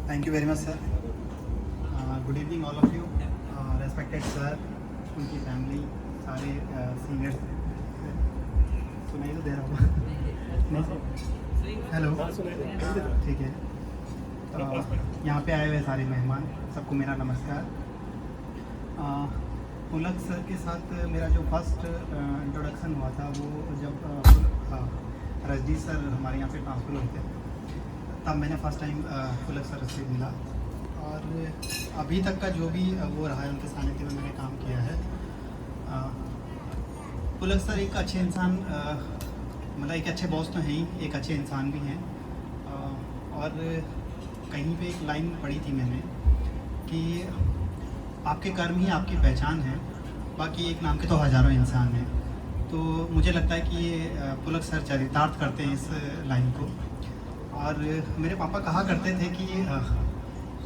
Thank you very much, sir. Good evening, all of you. Respected sir, उनकी family, सारे seniors. सुनाई तो दे रहा हूँ। हेलो, ठीक है। यहाँ पे आए हुए सारे मेहमान, सबको मेरा नमस्कार। पुलक सर के साथ मेरा जो फर्स्ट इंट्रोडक्शन हुआ था वो जब रजनी सर हमारे यहाँ पे ट्रांसफ़र हुए थे, तब मैंने फ़र्स्ट टाइम पुलक सर से मिला। और अभी तक का जो भी वो रहा है, उनके सानिध्य में मैंने काम किया है। पुलक सर एक अच्छे इंसान, मतलब एक अच्छे बॉस तो हैं ही, एक अच्छे इंसान भी हैं। और कहीं पे एक लाइन पढ़ी थी मैंने कि आपके कर्म ही आपकी पहचान है, बाकी एक नाम के तो हज़ारों इंसान हैं। तो मुझे लगता है कि ये पुलक सर चरितार्थ करते हैं इस लाइन को। और मेरे पापा कहा करते थे कि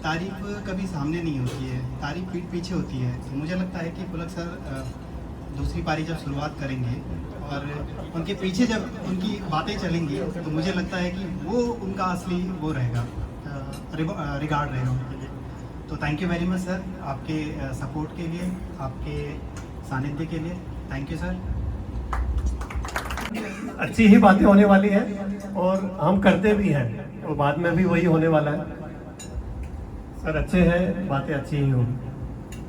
तारीफ़ कभी सामने नहीं होती है, तारीफ़ पीठ पीछे होती है। तो मुझे लगता है कि पुलक सर दूसरी पारी जब शुरुआत करेंगे और उनके पीछे जब उनकी बातें चलेंगी, तो मुझे लगता है कि वो उनका असली वो रहेगा, रिगार्ड रहेगा उनके लिए। तो thank you very much sir, आपके सपोर्ट के लिए, आपके सानिध्य के लिए। Thank you sir. अच्छी ही बातें होने वाली है और हम करते भी हैं, और बाद में भी वही होने वाला है। सर अच्छे हैं, बातें अच्छी ही होंगी।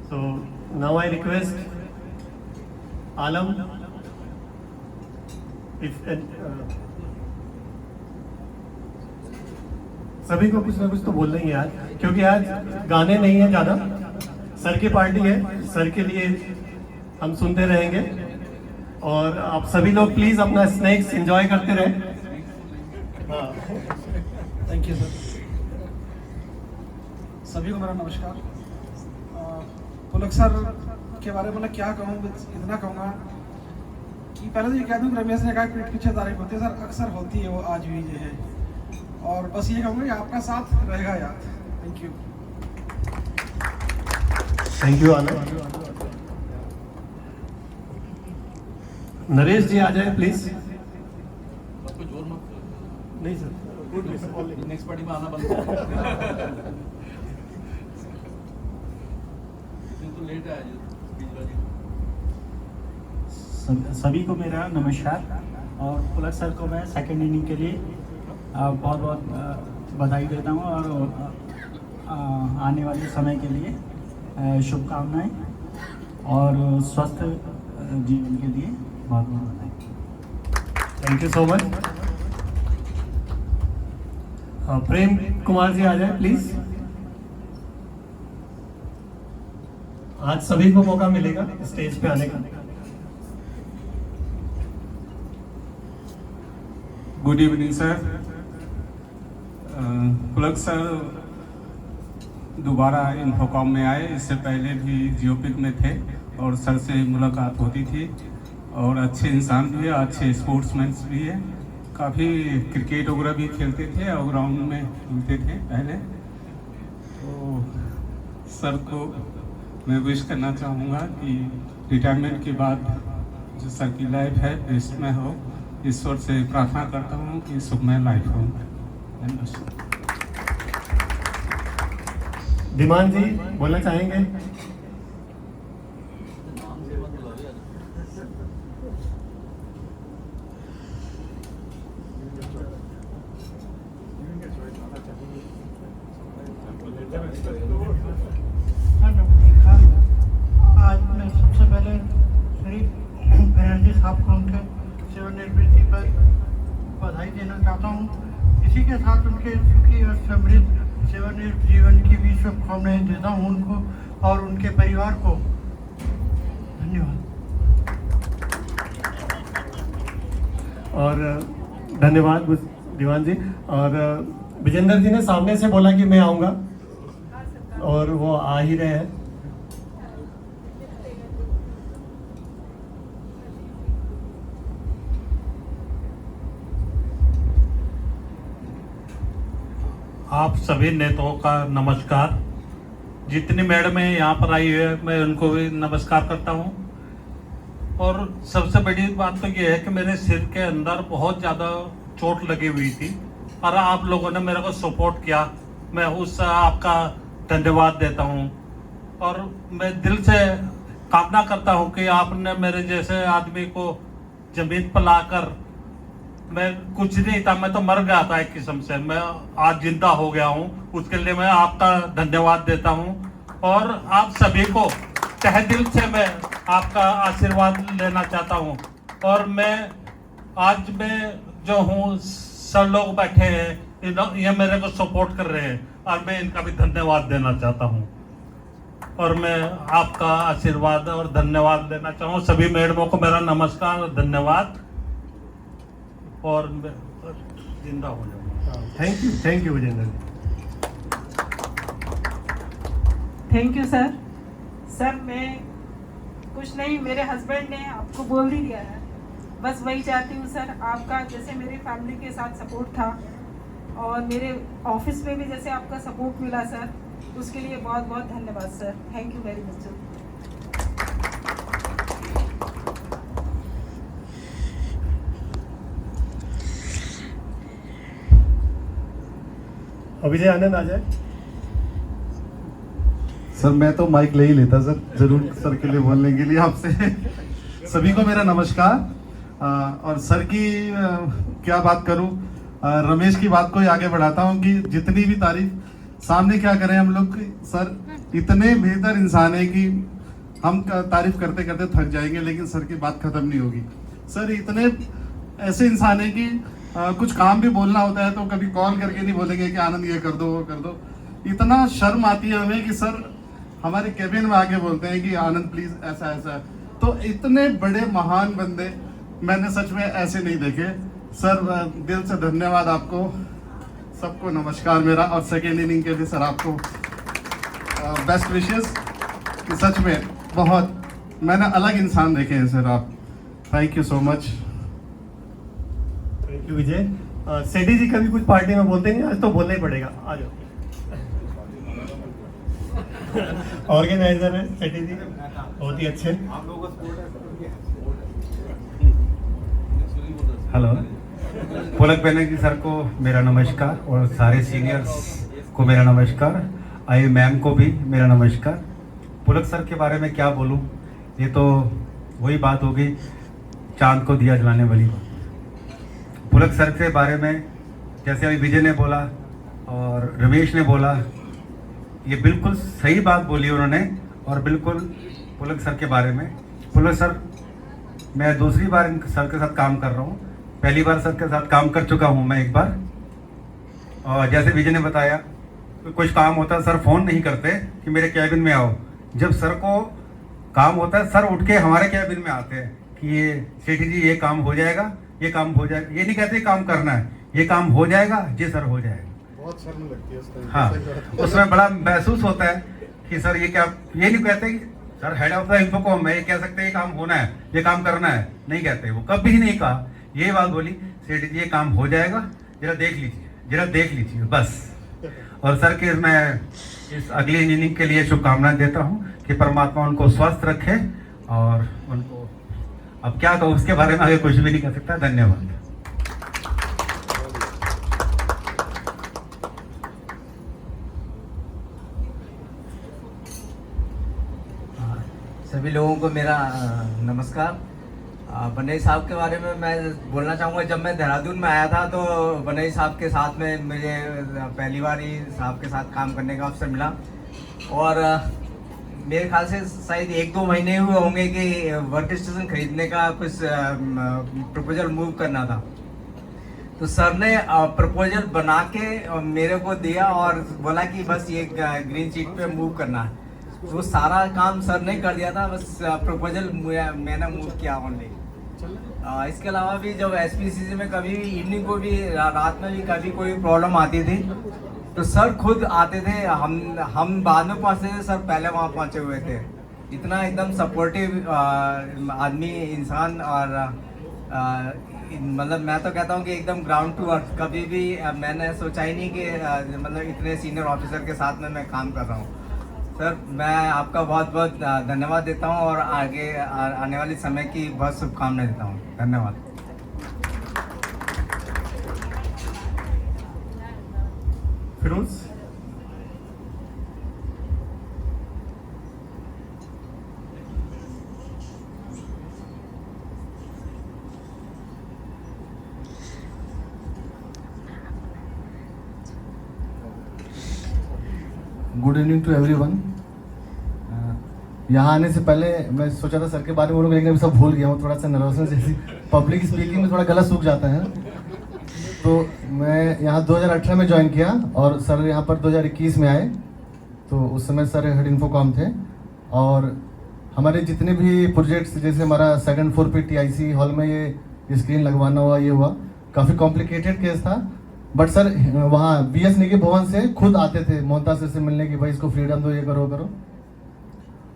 सो नाउ आई रिक्वेस्ट आलम, सभी को कुछ ना कुछ तो बोलना ही है आज, क्योंकि आज गाने नहीं है ज़्यादा, सर की पार्टी है, सर के लिए हम सुनते रहेंगे। और आप सभी लोग प्लीज अपना स्नैक्स एंजॉय करते रहें। Thank you sir. सभी को मेरा नमस्कार। पुलक सर के बारे में मैं क्या कहूँ, इतना कहूँगा कि पहले तो ये कह दूँ कि रमेश ने कहा पीठ पीछे तारीफ होती है, सर अक्सर होती है, वो आज भी ये है। और बस ये कहूँगा कि आपका साथ रहेगा याद। Thank you. थैंक यू आनंद। नरेश जी आ जाए प्लीज। आपको जोर मत करो। नहीं सर, नेक्स्ट पार्टी में आना बंद करो। तो लेट आया जी। सभी को मेरा नमस्कार। और पुलक सर को मैं सेकेंड इनिंग के लिए बहुत बहुत बधाई देता हूँ, और आने वाले समय के लिए शुभकामनाएं और स्वस्थ जीवन के लिए बहुत बहुत बधाई। Thank you so much. Prem Kumar ji आ जाए प्लीज। आज सभी को मौका मिलेगा स्टेज पे आने का। Good evening sir. Pulak sir दोबारा इन्फोकॉम में आए, इससे पहले भी जियोपिक में थे और सर से मुलाकात होती थी। और अच्छे इंसान भी है, अच्छे स्पोर्ट्समैन भी है, काफ़ी क्रिकेट वगैरह भी खेलते थे और ग्राउंड में मिलते थे पहले। तो सर को मैं विश करना चाहूँगा कि रिटायरमेंट के बाद जो सर की लाइफ है बेस्ट में हो। ईश्वर से प्रार्थना करता हूँ कि सुखमय लाइफ हो। धीमान जी बोलना चाहेंगे? आज मैं सबसे पहले श्री बनर्जी साहब को उनके सेवानिवृत्ति पर बधाई देना चाहता हूँ। इसी के साथ उनके सुखी और समृद्ध सेवानिवृत्त जीवन की भी शुभकामनाएं देता हूँ उनको और उनके परिवार को। धन्यवाद। और धन्यवाद दीवान जी। और विजेंद्र जी ने सामने से बोला कि मैं आऊँगा, और वो आ ही रहे हैं। आप सभी नेताओं का नमस्कार। जितनी मैडमें यहाँ पर आई है मैं उनको भी नमस्कार करता हूँ। और सबसे बड़ी बात तो ये है कि मेरे सिर के अंदर बहुत ज़्यादा चोट लगी हुई थी, पर आप लोगों ने मेरे को सपोर्ट किया मैं उस आपका धन्यवाद देता हूँ। और मैं दिल से कामना करता हूँ कि आपने मेरे जैसे आदमी को जमीन पर लाकर, मैं कुछ नहीं था, मैं तो मर गया था एक किस्म से, मैं आज जिंदा हो गया हूँ, उसके लिए मैं आपका धन्यवाद देता हूँ। और आप सभी को तहे दिल से मैं आपका आशीर्वाद लेना चाहता हूँ। और मैं आज मैं जो हूँ, सब लोग बैठे हैं, ये मेरे को सपोर्ट कर रहे हैं और मैं इनका भी धन्यवाद देना चाहता हूँ। और मैं आपका आशीर्वाद और धन्यवाद देना चाहूँ। सभी मैडमों को मेरा नमस्कार और धन्यवाद। और मैं जिंदा हो जाऊँ। Thank you Vijendra. Thank you sir. Sir मैं कुछ नहीं, मेरे हस्बैंड ने आपको बोल ही दिया है, बस वही चाहती हूँ सर, आपका जैसे मेरी फैमिली के साथ सपोर्ट था और मेरे ऑफिस में भी जैसे आपका सपोर्ट मिला सर, उसके लिए बहुत बहुत धन्यवाद sir. Thank you very much sir. Abhijay Anand आ जाए। सर मैं तो माइक ले ही लेता सर, जरूर सर के लिए बोलने के लिए आपसे। सभी को मेरा नमस्कार। और सर की क्या बात करूं, रमेश की बात को ही आगे बढ़ाता हूं कि जितनी भी तारीफ सामने क्या करें हम लोग। सर इतने बेहतर इंसान है कि हम तारीफ करते करते थक जाएंगे, लेकिन सर की बात खत्म नहीं होगी। सर इतने ऐसे इंसान है कि कुछ काम भी बोलना होता है तो कभी कॉल करके नहीं बोलेंगे कि आनंद ये कर दो वो कर दो। इतना शर्म आती है हमें कि सर हमारे कैबिन में आके बोलते हैं कि आनंद प्लीज ऐसा ऐसा। तो इतने बड़े महान बंदे मैंने सच में ऐसे नहीं देखे। सर दिल से धन्यवाद आपको, सबको नमस्कार मेरा। और सेकेंड इनिंग के लिए सर आपको बेस्ट विशेस कि सच में बहुत मैंने अलग इंसान देखे हैं सर आप। Thank you so much. Thank you Vijay. Sethi ji कभी कुछ पार्टी में बोलते नहीं, आज तो बोलना ही पड़ेगा। आ जाओ। ऑर्गेनाइजर है सेठी जी, बहुत ही अच्छे। हेलो, पुलक बनर्जी सर को मेरा नमस्कार और सारे सीनियर्स को मेरा नमस्कार। आई मैम को भी मेरा नमस्कार। पुलक सर के बारे में क्या बोलूं, ये तो वही बात होगी चांद को दिया जलाने वाली। पुलक सर के बारे में जैसे अभी विजय ने बोला और रमेश ने बोला, ये बिल्कुल सही बात बोली उन्होंने। और बिल्कुल पुलक सर के बारे में, पुलक सर मैं दूसरी बार सर के साथ काम कर रहा हूँ। पहली बार सर के साथ काम कर चुका हूँ मैं एक बार। और जैसे विजय ने बताया, कुछ काम होता है सर फ़ोन नहीं करते कि मेरे कैबिन में आओ। जब सर को काम होता है सर उठ के हमारे कैबिन में आते हैं कि ये सेठी जी ये काम हो जाएगा, ये काम हो जाएगा। ये नहीं कहते काम करना है, ये काम हो जाएगा जी सर, हो जाएगा। बहुत शर्म लगती है उस टाइम। हाँ, उसमें बड़ा महसूस होता है कि सर ये क्या, ये नहीं कहते कि sir head of the Infocom है, ये कह सकते हैं ये काम होना है, ये काम करना है, नहीं कहते। वो कभी नहीं कहा, ये बात बोली सेठी जी ये काम हो जाएगा, जरा देख लीजिए, जरा देख लीजिए बस। और सर के मैं इस अगली इनिंग के लिए शुभकामनाएं देता हूँ कि परमात्मा उनको स्वस्थ रखे। और उनको अब क्या कहूँ उसके बारे में आगे कुछ भी नहीं कह सकता। धन्यवाद। सभी लोगों को मेरा नमस्कार। बनई साहब के बारे में मैं बोलना चाहूँगा, जब मैं देहरादून में आया था तो बनई साहब के साथ में मुझे पहली बार ही साहब के साथ काम करने का अवसर मिला। और मेरे ख्याल से शायद 1-2 महीने हुए होंगे कि वर्क स्टेशन खरीदने का कुछ प्रपोजल मूव करना था। तो सर ने प्रपोजल बना के मेरे को दिया और बोला कि बस ये ग्रीन शीट पे मूव करना है। वो सारा काम सर ने कर दिया था, बस प्रपोजल मैंने मूव किया ओनली। इसके अलावा भी जब SPCC में कभी इवनिंग को भी रात में भी कभी कोई प्रॉब्लम आती थी तो सर खुद आते थे। हम बाद में पहुंचते थे, सर पहले वहाँ पहुँचे हुए थे। इतना एकदम सपोर्टिव आदमी, इंसान। और मतलब मैं तो कहता हूँ कि एकदम ग्राउंड टू अर्थ। कभी भी मैंने सोचा ही नहीं कि मतलब इतने सीनियर ऑफिसर के साथ में मैं काम कर रहा हूँ। सर मैं आपका बहुत बहुत धन्यवाद देता हूँ और आगे आने वाले समय की बहुत शुभकामनाएं देता हूँ। धन्यवाद। Firoz. Good evening to everyone. यहाँ आने से पहले मैं सोचा था सर के बारे में बोलूँगा, लेकिन अभी सब भूल गया हूँ। थोड़ा सा नर्वसनेस जैसी, पब्लिक स्पीकिंग में थोड़ा गला सूख जाता है। तो मैं यहाँ 2018 में ज्वाइन किया और सर यहाँ पर 2021 में आए। तो उस समय सर हेड इन्फोकॉम थे और हमारे जितने भी प्रोजेक्ट्स, जैसे हमारा सेकंड फ्लोर पे TIC हॉल में ये स्क्रीन लगवाना हुआ, ये हुआ, काफ़ी कॉम्प्लिकेटेड केस था। बट सर वहाँ BS नेगी भवन से खुद आते थे मोहनता सर से मिलने की, भाई इसको फ्रीडम दो, ये करो करो।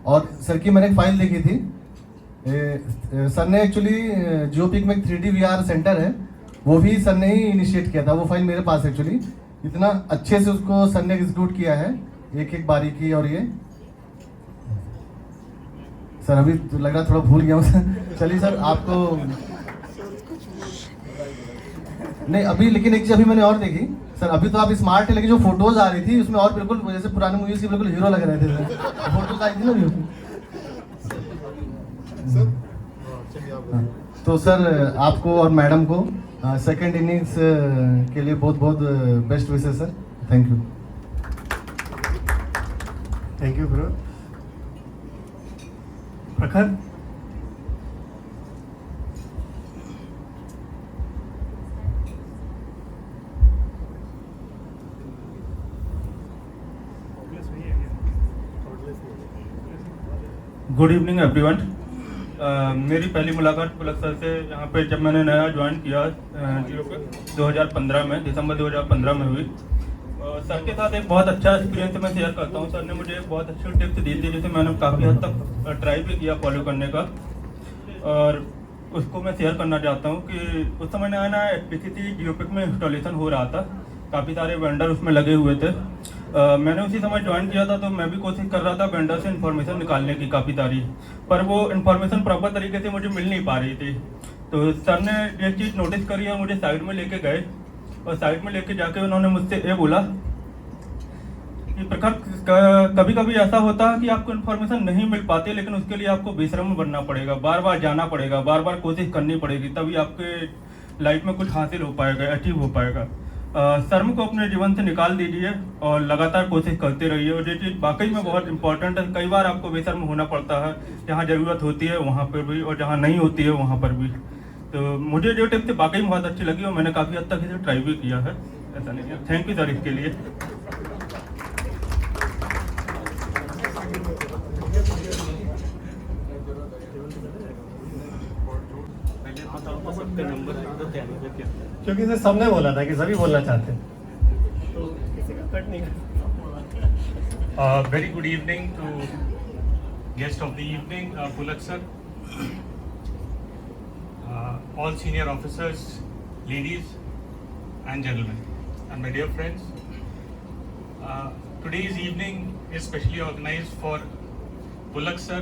और सर की मैंने एक फाइल देखी थी, सर ने एक्चुअली जियोपिक में 3D VR सेंटर है, वो भी सर ने ही इनिशिएट किया था। वो फाइल मेरे पास एक्चुअली, इतना अच्छे से उसको सर ने एग्जीक्यूट किया है, एक एक बारीकी। और ये सर अभी तो लग रहा थोड़ा भूल गया हूँ। चलिए सर, आपको नहीं अभी, लेकिन एक चीज अभी मैंने और देखी सर, अभी तो आप स्मार्ट है, लेकिन जो फोटोज आ रही थी उसमें और बिल्कुल जैसे पुराने मूवीज की बिल्कुल हीरो लग रहे थे सर। फोटोज आई थी ना अभी। तो सर आपको और मैडम को सेकंड इनिंग्स के लिए बहुत बहुत best wishes sir. Thank you. Thank you bro. Prakhar. Good evening everyone. मेरी पहली मुलाकात पुलक सर से यहाँ पे जब मैंने नया ज्वाइन किया 2015 में, दिसंबर 2015 में हुई। सर के साथ एक बहुत अच्छा एक्सपीरियंस मैं शेयर करता हूँ। सर ने मुझे एक बहुत अच्छी टिप्स दी थी, जिसे मैंने काफ़ी हद तक ट्राई भी किया फॉलो करने का, और उसको मैं शेयर करना चाहता हूँ कि उस समय नया HPCC जियोपिक में इंस्टॉलेशन हो रहा था, काफ़ी सारे वेंडर उसमें लगे हुए थे। मैंने उसी समय ज्वाइन किया था, तो मैं भी कोशिश कर रहा था वेंडर से इन्फॉर्मेशन निकालने की काफ़ी सारी, पर वो इन्फॉर्मेशन प्रॉपर तरीके से मुझे मिल नहीं पा रही थी। तो सर ने ये चीज़ नोटिस करी और मुझे साइड में लेके गए, और साइड में लेके जाके उन्होंने मुझसे ये बोला कि प्रखर, कभी कभी ऐसा होता है कि आपको इन्फॉर्मेशन नहीं मिल पाती, लेकिन उसके लिए आपको बेशर्म बनना पड़ेगा, बार बार जाना पड़ेगा, बार बार कोशिश करनी पड़ेगी, तभी आपके लाइफ में कुछ हासिल हो पाएगा, अचीव हो पाएगा। शर्म को अपने जीवन से निकाल दीजिए और लगातार कोशिश करते रहिए। और ये चीज़ वाकई में बहुत इंपॉर्टेंट है। कई बार आपको बेशर्म होना पड़ता है, जहाँ ज़रूरत होती है वहाँ पर भी, और जहाँ नहीं होती है वहाँ पर भी। तो मुझे जो टिप्स वाकई में बहुत अच्छी लगी और मैंने काफ़ी हद तक इसे ट्राई भी किया है, ऐसा नहीं है। थैंक यू सर इसके लिए। क्योंकि सर सबने बोला था कि सभी बोलना चाहते हैं, तो किसी का कट नहीं कर। Very good evening to guest of the evening, Pulak sir, all senior officers, ladies and gentlemen, and my dear friends. Today's evening is specially organized for Pulak sir.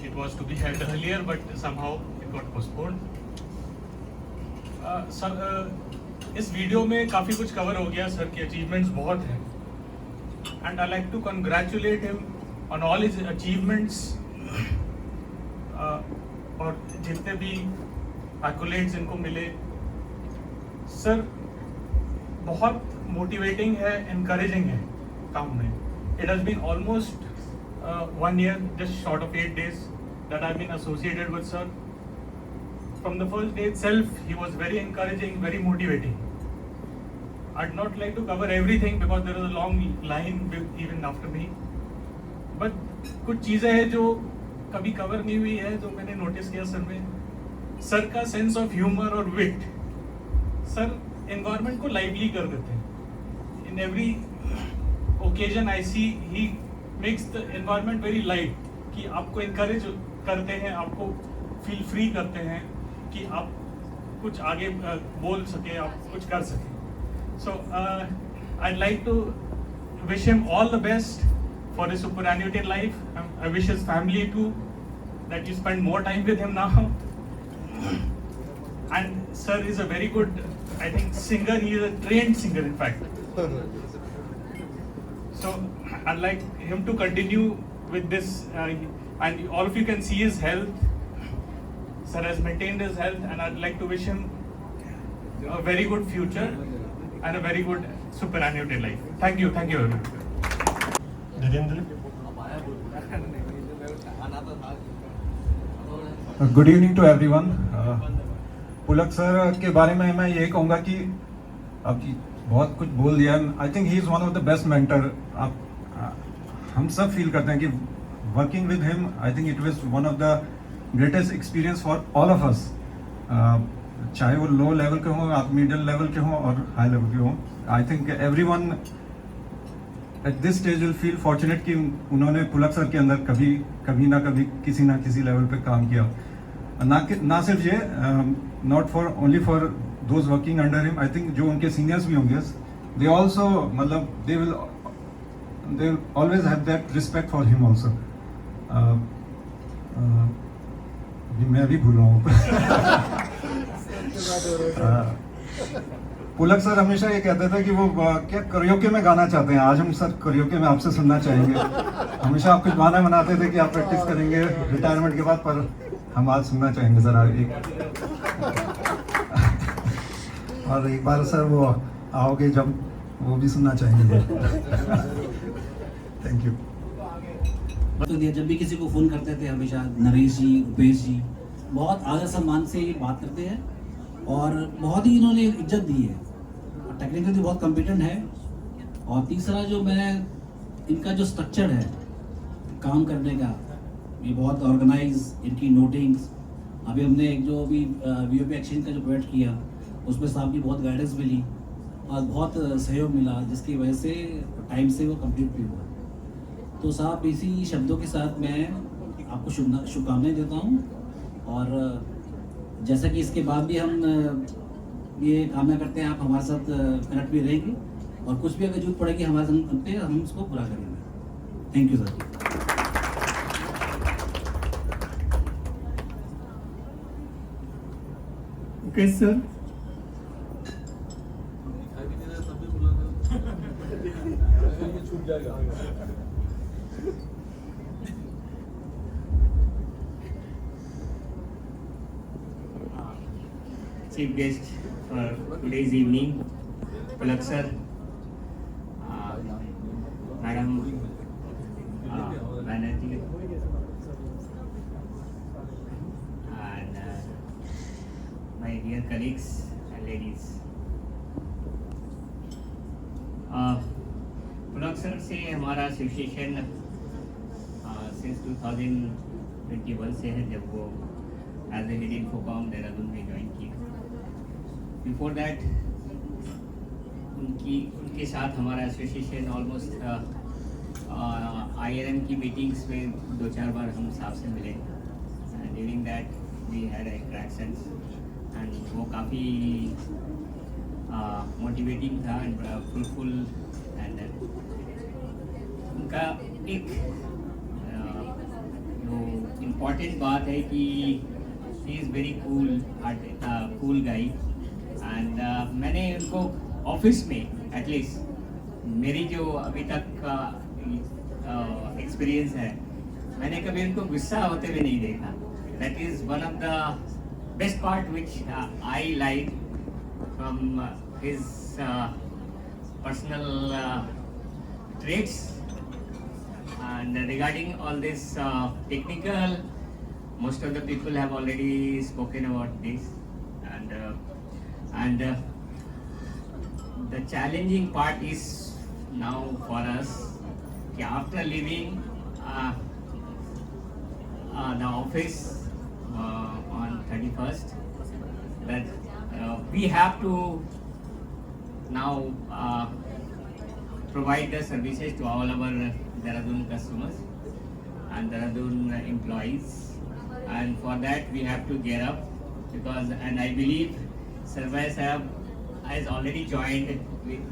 It was to be held earlier, but somehow it got postponed. Sir इस video में काफ़ी कुछ cover हो गया, sir की achievements बहुत हैं, and I like to congratulate him on all his achievements, और जितने भी एक्कोलेट्स इनको मिले। सर बहुत मोटिवेटिंग है, इनकरेजिंग है काम में। It has been almost 1 year, just short of 8 days that I've been associated with sir. From the first day itself, he was very encouraging, very motivating. I'd not like to cover everything because there is a long line even after me. But कुछ चीज़ें हैं जो कभी cover नहीं हुई है, जो मैंने नोटिस किया सर में। सर का सेंस ऑफ ह्यूमर और विट, सर एनवायरनमेंट को लाइवली कर देते हैं। In every occasion I see he makes the environment very light, कि आपको इनकरेज करते हैं, आपको फील फ्री करते हैं कि आप कुछ आगे बोल सके, आप कुछ कर सकें। सो I'd like to wish him all the best for his superannuated life. I wish his family too, that you spend more time with him now. And sir is a very good, I think, singer. He is a trained singer, in fact. So I'd like him to continue with this, and all of you can see his health. Sir has maintained his health, and I'd like to wish him a very good future and a very good superannuated life. Thank you everyone. Dhirendra. Good evening to everyone. Pulak sir के बारे में मैं यही कहूँगा कि आपकी बहुत कुछ बोल दिया। I think he is one of the best mentor. हम सब फील करते हैं कि working with him, I think it was one of the greatest experience for all of अस, चाहे वो लो लेवल के हों, आप मिडिल लेवल के हों और हाई लेवल के हों। I think everyone at this stage will feel fortunate कि उन्होंने पुलक सर के अंदर कभी ना कभी किसी ना किसी लेवल पे काम किया। ना सिर्फ ये, not for only for those working under him, I think जो उनके सीनियर्स भी होंगे, दे ऑल्सो मतलब they will always have that respect for him also. मैं भी भूल रहा हूँ। पुलक सर हमेशा ये कहते थे कि वो क्या करियोके में गाना चाहते हैं। आज हम सर करियोके में आपसे सुनना चाहेंगे। हमेशा आप कुछ गाना बनाते थे कि आप प्रैक्टिस करेंगे रिटायरमेंट के बाद, पर हम आज सुनना चाहेंगे सर एक। और एक बार सर वो आओगे जब, वो भी सुनना चाहेंगे। Thank you. तो जब भी किसी को फ़ोन करते थे हमेशा नरेश जी, रुपेश जी बहुत आदर सम्मान से बात करते हैं और बहुत ही इन्होंने इज्जत दी है। टेक्निकली बहुत कॉम्पिटेंट है। और तीसरा जो मैं इनका जो स्ट्रक्चर है काम करने का, ये बहुत ऑर्गेनाइज, इनकी नोटिंग्स। अभी हमने एक जो अभी वीओपी एक्सचेंज का जो प्रोजेक्ट किया उसमें साहब की बहुत गाइडेंस मिली और बहुत सहयोग मिला, जिसकी वजह से टाइम से वो कंप्लीट भी हुआ। तो साहब इसी शब्दों के साथ मैं आपको शुभकामनाएं देता हूँ। और जैसा कि इसके बाद भी हम ये कामना करते हैं आप हमारे साथ कनेक्ट भी रहेंगे और कुछ भी अगर जरूरत पड़ेगी हमारे संग पे, हम उसको पूरा करेंगे। Thank you sir. Okay sir. छूट जाएगा। Chief guest for today's evening, Pulak sir, Madam Banerjee, and my dear colleagues and ladies. Pulak sir से हमारा एसोसिएशन सिंस 2021 से है, जब वो as a head Infocom Dehradun में ज्वाइन किया। बिफोर दैट उनके साथ हमारा एसोसिएशन ऑलमोस्ट IRM की मीटिंग्स में 2-4 बार हम साहब से मिले। During that we had interactions and वो काफ़ी मोटिवेटिंग था एंड फ्रूटफुल। एंड उनका एक जो इम्पॉर्टेंट बात है कि ही इज़ वेरी कूल गाई। एंड मैंने उनको ऑफिस में एटलीस्ट मेरी जो अभी तक का एक्सपीरियंस है, मैंने कभी उनको गुस्सा होते हुए नहीं देखा। That is one of the best part which I like from his personal traits. And regarding all this technical, most of the people have already spoken about this, and the challenging part is now for us after leaving the office on 31st, that we have to now provide the services to all our Dehradun customers and Dehradun employees, and for that we have to gear up, because, and I believe Sarvai Sahab has already joined with,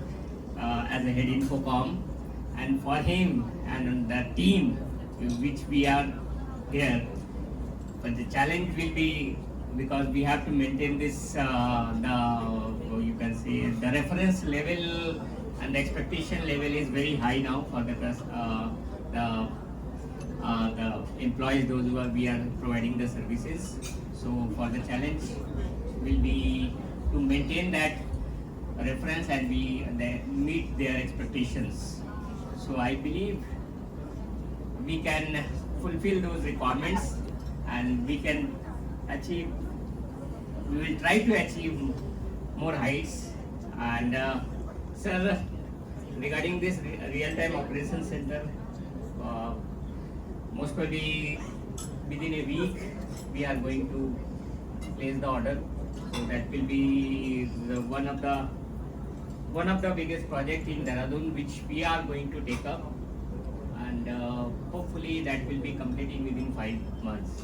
as a head Infocom, and for him and the team which we are here, but the challenge will be, because we have to maintain this you can say the reference level and the expectation level is very high now for the employees, those who are we are providing the services. So for the challenge will be to maintain that reference and they meet their expectations. So I believe we can fulfill those requirements, and we can achieve, we will try to achieve more heights. And sir, regarding this real-time operation center, most probably within a week we are going to place the order. So that will be one of the biggest project in Dehradun which we are going to take up, and hopefully that will be completing within 5 months.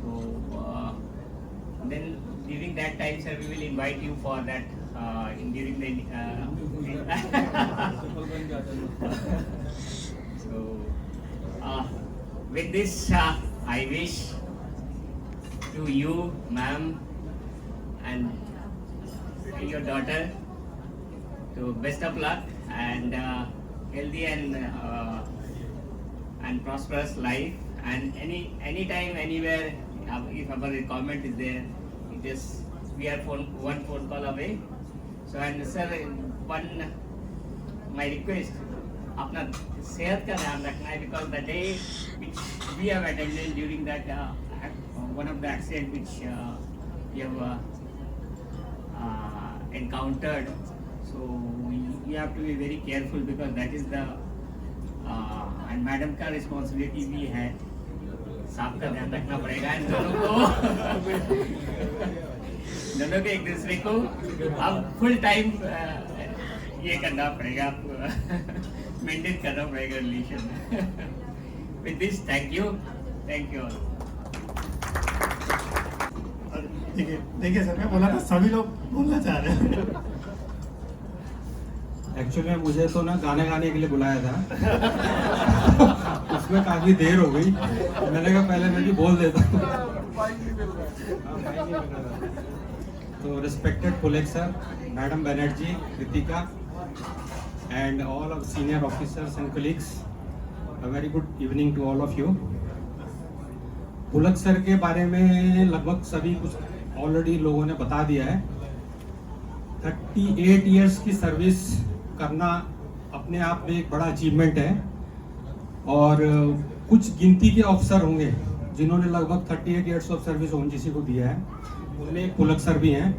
So then during that time, sir, we will invite you for that during the so with this I wish to you, ma'am, and your daughter to best of luck and healthy and prosperous life, and anytime, anywhere, if our requirement is there, we are one phone call away. So, and sir, one my request, अपना सेहत का ध्यान रखना है, because the day which we have attended during that one of the accident which we have encountered, so we have to be very careful, because that is the and madam का responsibility भी है, साफ का ध्यान रखना पड़ेगा इन दोनों को एक दूसरे को अब फुल टाइम ये करना पड़ेगा, मेंटेन करना पड़ेगा relation. With this thank you all. देखिए सर, मैं बोला था सभी लोग बोलना चाह रहे हैं। एक्चुअली मुझे तो ना गाने गाने के लिए बुलाया था, उसमें काफ़ी देर हो गई, मैंने कहा पहले मैं भी बोल देता हूँ। तो respected Pulak sir, madam Banerjee, Ritika and all of senior officers and colleagues, a very good evening to all of you. Pulak sir के बारे में लगभग सभी कुछ ऑलरेडी लोगों ने बता दिया है। 38 इयर्स की सर्विस करना अपने आप में एक बड़ा अचीवमेंट है, और कुछ गिनती के अफसर होंगे जिन्होंने लगभग 38 इयर्स ऑफ सर्विस ओएनजीसी को दिया है, उनमें एक पुलक सर भी हैं।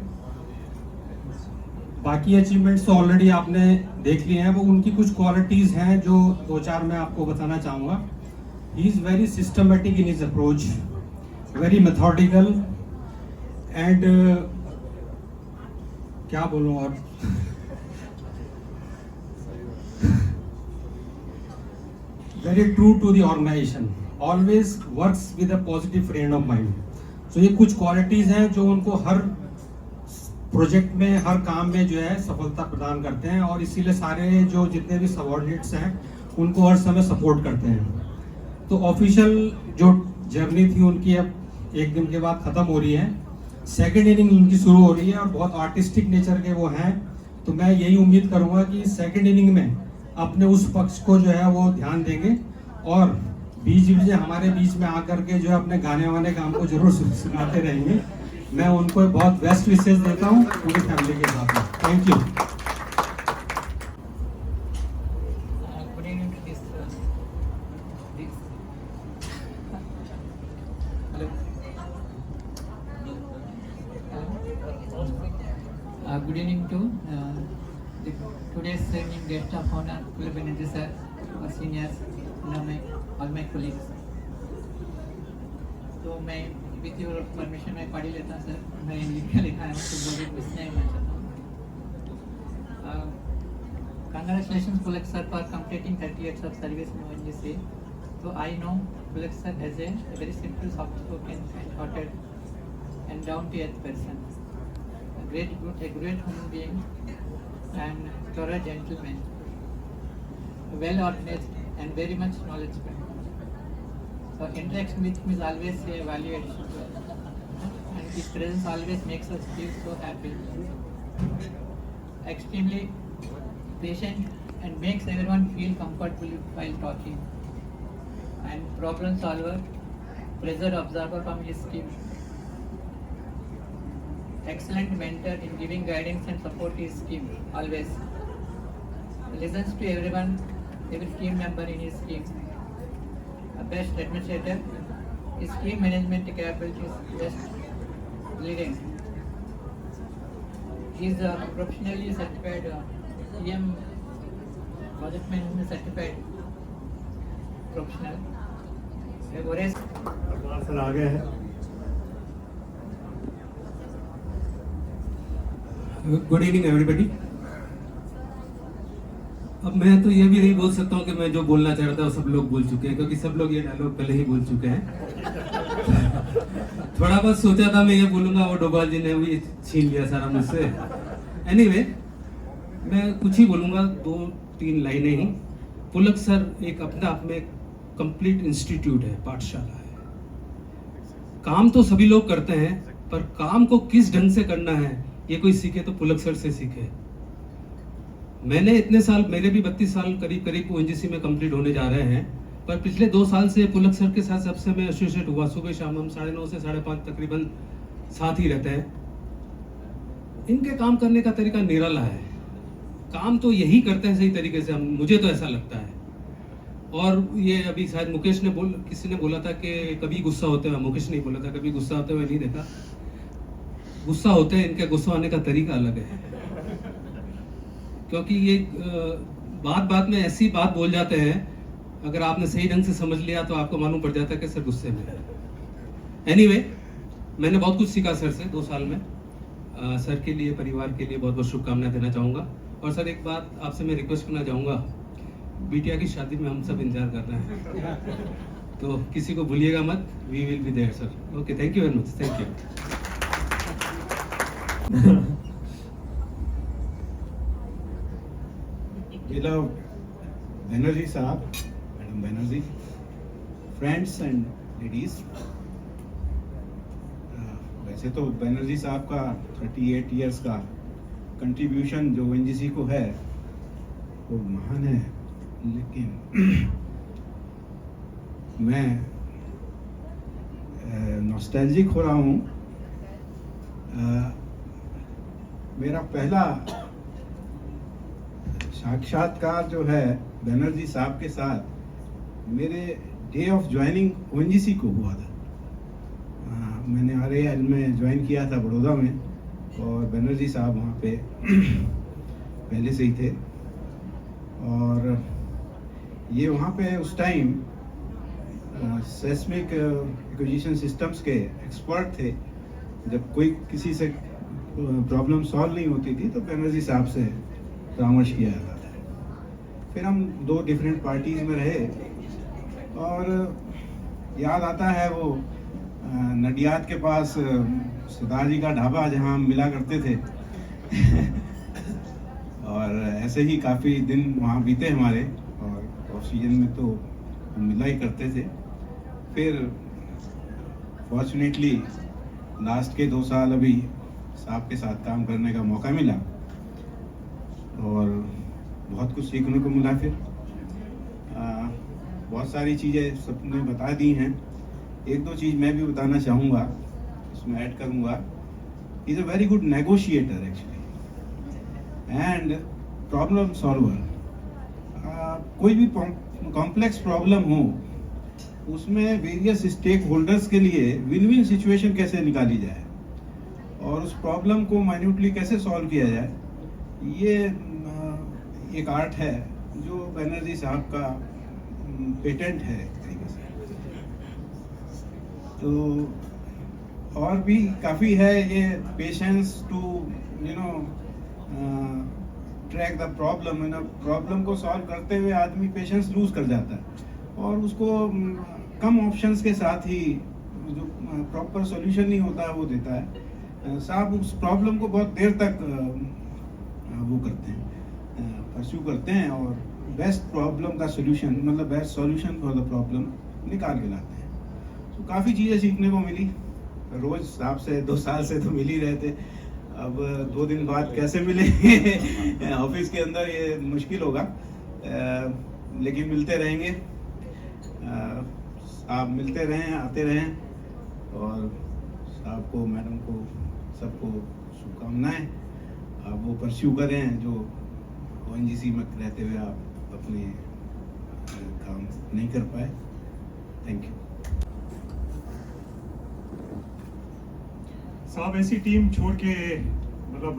बाकी अचीवमेंट्स तो ऑलरेडी आपने देख लिए हैं, वो उनकी कुछ क्वालिटीज़ हैं जो 2-4 मैं आपको बताना चाहूँगा। He is very systematic in his approach, very methodical and क्या बोलूँ और very true to the organization, always works with a positive frame of mind. So ये कुछ क्वालिटीज हैं जो उनको हर प्रोजेक्ट में, हर काम में जो है सफलता प्रदान करते हैं, और इसीलिए सारे जो जितने भी सबऑर्डिनेट्स हैं उनको हर समय सपोर्ट करते हैं। तो ऑफिशियल जो जर्नी थी उनकी अब एक दिन के बाद ख़त्म हो रही है, सेकेंड इनिंग उनकी शुरू हो रही है, और बहुत आर्टिस्टिक नेचर के वो हैं। तो मैं यही उम्मीद करूँगा कि सेकेंड इनिंग में अपने उस पक्ष को जो है वो ध्यान देंगे, और बीच बीच हमारे बीच में आकर के जो है अपने गाने वाने काम को जरूर सुनाते रहेंगे। मैं उनको बहुत बेस्ट विशेष देता हूँ पूरी फैमिली के साथ में। Thank you. Good evening to today's guest of honor, Pulesh Banerjee sir, our seniors, and all my colleagues. तो मैं विथ योर परमिशन मैं पढ़ लेता सर, मैं लिखा है तो बोले कुछ नहीं मैं चाहता हूँ। Congratulations Pulesh sir for completing 30 years of service in ONGC. So I know Pulesh sir as a very simple, soft-spoken, kind-hearted, and down-to-earth person. A great human being and thorough gentleman, well organized and very much knowledgeable. So interaction with him is always a value addition, and his presence always makes us feel so happy. Extremely patient and makes everyone feel comfortable while talking. And problem solver, pressure observer from his team. Excellent mentor in giving guidance and support his team always. Listens to everyone, every team member in his team. best administrator. His team management capabilities best leading. He is a professionally certified PM project management certified professional. Sir आ गए हैं। Good evening everybody. अब मैं तो ये भी नहीं बोल सकता हूँ कि मैं जो बोलना चाह रहा था वो सब लोग बोल चुके हैं, क्योंकि सब लोग ये डायलॉग पहले ही बोल चुके हैं। थोड़ा बहुत सोचा था मैं ये बोलूंगा, वो डोभाल जी ने भी छीन लिया सारा मुझसे। एनीवे, मैं कुछ ही बोलूंगा, 2-3 लाइनें ही। पुलक सर एक अपने आप में कंप्लीट इंस्टीट्यूट है, पाठशाला है। काम तो सभी लोग करते हैं, पर काम को किस ढंग से करना है ये कोई सीखे तो पुलक सर से सीखे। मैंने इतने साल, मेरे भी 32 साल करीब करीब ओएनजीसी में कंप्लीट होने जा रहे हैं, पर पिछले 2 साल से पुलक सर के साथ सबसे मैं एसोसिएट हुआ। सुबह शाम हम 9:30 से 5:30 तकरीबन साथ ही रहते हैं। इनके काम करने का तरीका निराला है। काम तो यही करते हैं सही तरीके से, मुझे तो ऐसा लगता है। और ये अभी शायद मुकेश ने किसी ने बोला था कि कभी गुस्सा होते हुए, मुकेश नहीं बोला था, कभी गुस्सा होते हुए नहीं देखा। गुस्सा होते हैं, इनके गुस्सा आने का तरीका अलग है, क्योंकि ये बात बात में ऐसी बात बोल जाते हैं, अगर आपने सही ढंग से समझ लिया तो आपको मालूम पड़ जाता है कि सर गुस्से में है। एनीवे, मैंने बहुत कुछ सीखा सर से 2 साल में। सर के लिए, परिवार के लिए बहुत बहुत शुभकामनाएं देना चाहूँगा। और सर एक बात आपसे मैं रिक्वेस्ट करना चाहूँगा, बिटिया की शादी में हम सब इंतजार कर रहे हैं, तो किसी को भूलिएगा मत। We will be there sir. Okay, thank you very much. Thank you. Beloved Banerjee साहब, madam Banerjee, friends and ladies, वैसे तो बैनर्जी साहब का 38 इयर्स का कंट्रीब्यूशन जो ओएनजीसी को है वो महान है, लेकिन मैं नॉस्टैल्जिक हो रहा हूँ। मेरा पहला साक्षात्कार जो है बैनर्जी साहब के साथ मेरे डे ऑफ ज्वाइनिंग ओएनजीसी को हुआ था। मैंने RAL में ज्वाइन किया था बड़ौदा में, और बैनर्जी साहब वहाँ पे पहले से ही थे। और ये वहाँ पे उस टाइम सेस्मिक एक्विजिशन सिस्टम्स के एक्सपर्ट थे। जब कोई किसी से प्रॉब्लम सॉल्व नहीं होती थी तो बैनर्जी साहब से परामर्श किया जाता था। फिर हम 2 डिफरेंट पार्टीज में रहे, और याद आता है वो नडियाद के पास सरदार जी का ढाबा जहाँ हम मिला करते थे। और ऐसे ही काफ़ी दिन वहाँ बीते हमारे, और ऑफ सीजन में तो हम मिला ही करते थे। फिर फॉर्चुनेटली लास्ट के 2 साल अभी साहब के साथ काम करने का मौका मिला, और बहुत कुछ सीखने को मिला। फिर बहुत सारी चीज़ें सबने बता दी हैं। 1-2 चीज़ मैं भी बताना चाहूँगा, इसमें ऐड करूँगा। Is a very good negotiator actually and problem solver. कोई भी कॉम्प्लेक्स प्रॉब्लम हो, उसमें वेरियस स्टेक होल्डर्स के लिए विन विन सिचुएशन कैसे निकाली जाए और उस प्रॉब्लम को माइन्यूटली कैसे सॉल्व किया जाए, ये एक आर्ट है जो बैनर्जी साहब का पेटेंट है एक तरीके से। तो और भी काफ़ी है ये, patience to track the problem. Problem को सॉल्व करते हुए आदमी पेशेंस लूज कर जाता है, और उसको कम ऑप्शंस के साथ ही जो प्रॉपर सॉल्यूशन नहीं होता वो देता है। साहब उस प्रॉब्लम को बहुत देर तक वो करते हैं, परस्यू करते हैं, और बेस्ट प्रॉब्लम का सॉल्यूशन, मतलब best solution for the problem निकाल के लाते हैं। तो काफ़ी चीज़ें सीखने को मिली। रोज़ साहब से 2 साल से तो मिल ही रहे थे, अब 2 दिन बाद कैसे मिलेंगे ऑफिस के अंदर, ये मुश्किल होगा, लेकिन मिलते रहेंगे। आप मिलते रहें, आते रहें, और साहब को, मैडम को, सबको शुभकामनाएं। आप वो परस्यू करें जो ओएनजीसी में रहते हुए आप अपने काम नहीं कर पाए। Thank you. साहब ऐसी टीम छोड़ के, मतलब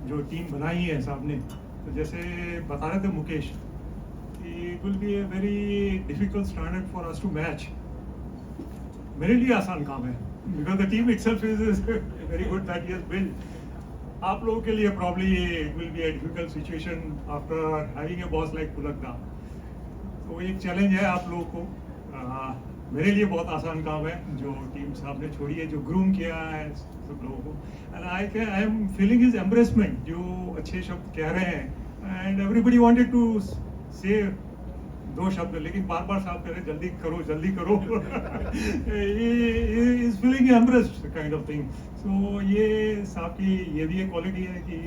जो टीम बनाई है साहब ने, तो जैसे बता रहे थे Mukesh, it will be a very difficult standard for us to match. मेरे लिए आसान काम है, because the team itself is very good that he has build. आप लोगों के लिए probably it will be a difficult situation after having a boss like Pulak da. तो एक चैलेंज है आप लोगों को। मेरे लिए बहुत आसान काम है जो टीम साहब ने छोड़ी है, जो ग्रूम किया है सब लोगों को। And I am feeling his embarrassment, जो अच्छे शब्द कह रहे हैं, एंड एवरीबडी वांटेड टू से 2 शब्द, लेकिन बार बार साहब कह रहे जल्दी करो जल्दी करो। Is feeling embarrassed kind of thing. So ये साहब की ये भी एक क्वालिटी है कि